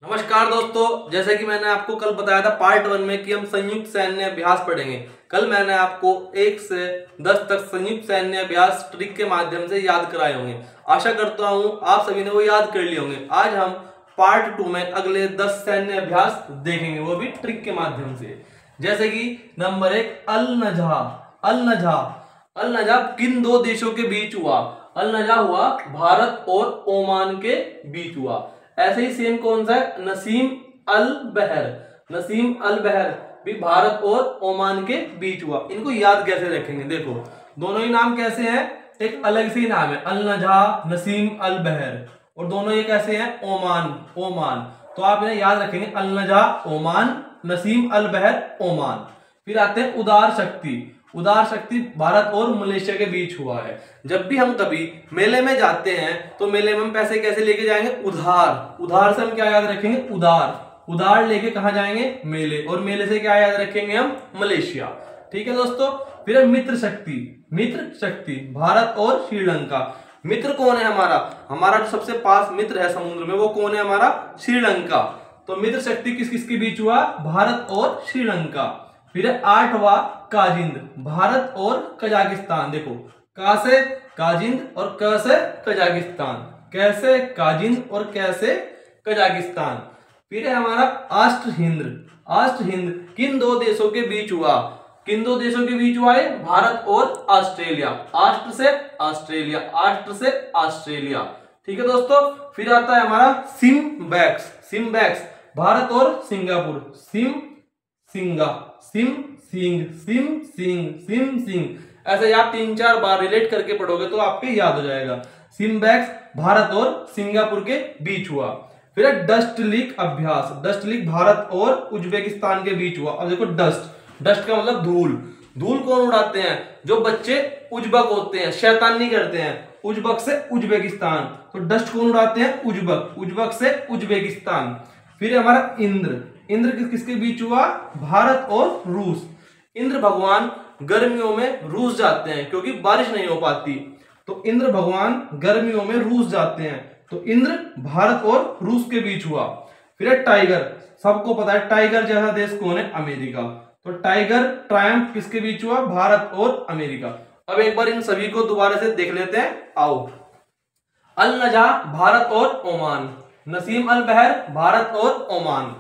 नमस्कार दोस्तों, जैसे कि मैंने आपको कल बताया था पार्ट 1 में कि हम संयुक्त सैन्य अभ्यास पढ़ेंगे। कल मैंने आपको 1 से 10 तक संयुक्त सैन्य अभ्यास ट्रिक के माध्यम से याद कराए होंगे। आशा करता हूं आप सभी ने वो याद कर लिए होंगे। आज हम पार्ट 2 में अगले 10 सैन्य अभ्यास देखेंगे, वो भी ट्रिक के माध्यम से। जैसे कि नंबर 1 अल नजह। अल नजह अल नजह किन दो देशों के बीच हुआ? अल नजह हुआ भारत और ओमान के बीच हुआ। ऐसे ही सेम कौन सा है? नसीम अल बहर। नसीम अल बहर भी भारत और ओमान के बीच हुआ। इनको याद कैसे रखेंगे? देखो दोनों ही नाम कैसे हैं, एक अलग से ही नाम है, अल नजह, नसीम अल बहर, और दोनों ये कैसे हैं? ओमान। ओमान तो आप इन्हें याद रखेंगे, अल नजह ओमान, नसीम अल बहर ओमान। फिर आते हैं उदार शक्ति। उदार शक्ति भारत और मलेशिया के बीच हुआ है। जब भी हम कभी मेले में जाते हैं तो मेले में हम पैसे कैसे लेके जाएंगे? उधार। उधार से हम क्या याद रखेंगे? उधार। उधार लेके कहां जाएंगे? मेले। और मेले से क्या याद रखेंगे हम? मलेशिया। ठीक है दोस्तों। फिर मित्र शक्ति। मित्र शक्ति भारत और श्रीलंका। मित्र कौन है हमारा? हमारा जो सबसे पास मित्र है समुद्र में वो कौन है? हमारा श्रीलंका। तो मित्र शक्ति किस किसके बीच हुआ? भारत और श्रीलंका। फिर 8वां काजिंद, भारत और कजाकिस्तान। देखो का से काजिंद और क से कजाकिस्तान। कैसे? काजिंद और कैसे कजाकिस्तान। फिर है हमारा आष्ट्र हिंद। आष्ट्र हिंद किन दो देशों के बीच हुआ? किन दो देशों के बीच हुआ है? भारत और ऑस्ट्रेलिया। आष्ट्र से ऑस्ट्रेलिया, आष्ट्र से ऑस्ट्रेलिया। ठीक है दोस्तों। फिर आता है हमारा सिम्बैक्स। सिम्बैक्स भारत और सिंगापुर। सिम सिंगा, सिम सिंग, सिम सिंग, सिम सिंग। ऐसे आप 3-4 बार रिलेट करके पढ़ोगे तो आपके याद हो जाएगा। सिम्बैक्स भारत और सिंगापुर के बीच हुआ। फिर डस्टलिक अभ्यास। डस्टलिक भारत और उज्बेकिस्तान के बीच हुआ। अब देखो डस्ट, डस्ट का मतलब धूल। धूल कौन उड़ाते हैं? जो बच्चे उज्बक होते हैं, शैतानी करते हैं। उज्बक से उज्बेकिस्तान। तो डस्ट कौन उड़ाते हैं? उज्बक। उज्बक से उज्बेकिस्तान। फिर हमारा इंद्र। इंद्र किसके बीच हुआ? भारत और रूस। इंद्र भगवान गर्मियों में रूस जाते हैं क्योंकि बारिश नहीं हो पाती, तो इंद्र भगवान गर्मियों में रूस जाते हैं। तो इंद्र भारत और रूस के बीच हुआ। फिर टाइगर, सबको पता है टाइगर जैसा देश कौन है? अमेरिका। तो टाइगर ट्रायम्फ किसके बीच हुआ? भारत और अमेरिका। अब एक बार इन सभी को दोबारा से देख लेते हैं, आओ। अल नजह भारत और ओमान, नसीम अल बहर भारत और ओमान।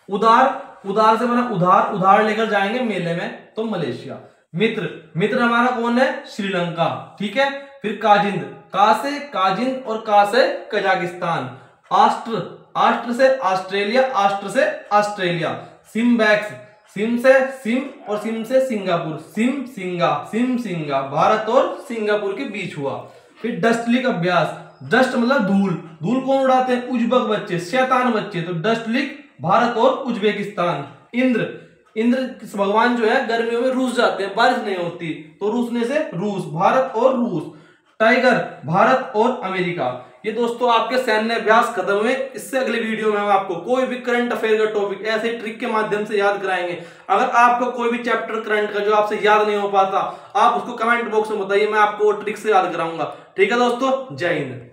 उदार, उदार से बना उधार, उधार लेकर जाएंगे मेले में तो मलेशिया। मित्र, मित्र हमारा कौन है? श्रीलंका। ठीक है। फिर काजिंद, का से काजिंद और का से कजाकिस्तान। आष्ट्र, आष्ट्र से ऑस्ट्रेलिया, आष्ट्र से ऑस्ट्रेलिया। सिम्बैक्स, सिम से सिम और सिम से सिंगापुर। सिम सिंगा, सिम सिंगा भारत और सिंगापुर के बीच हुआ। फिर डस्टलिक अभ्यास। डस्ट मतलब धूल। धूल कौन उड़ाते हैं? उज्बक बच्चे, शैतान बच्चे। तो डस्टलिक भारत और उज्बेकिस्तान। इंद्र, इंद्र भगवान जो है गर्मियों में रूस जाते हैं, बारिश नहीं होती, तो रूसने से रूस, भारत और रूस। टाइगर भारत और अमेरिका। ये दोस्तों आपके सैन्य अभ्यास खत्म हुए। इससे अगले वीडियो में हम आपको कोई भी करंट अफेयर का टॉपिक ऐसे ट्रिक के माध्यम से याद कराएंगे। अगर आपको कोई भी चैप्टर करंट का जो आपसे याद नहीं हो पाता, आप उसको कमेंट बॉक्स में बताइए, मैं आपको वो ट्रिक से याद कराऊंगा। ठीक है दोस्तों, जय हिंद।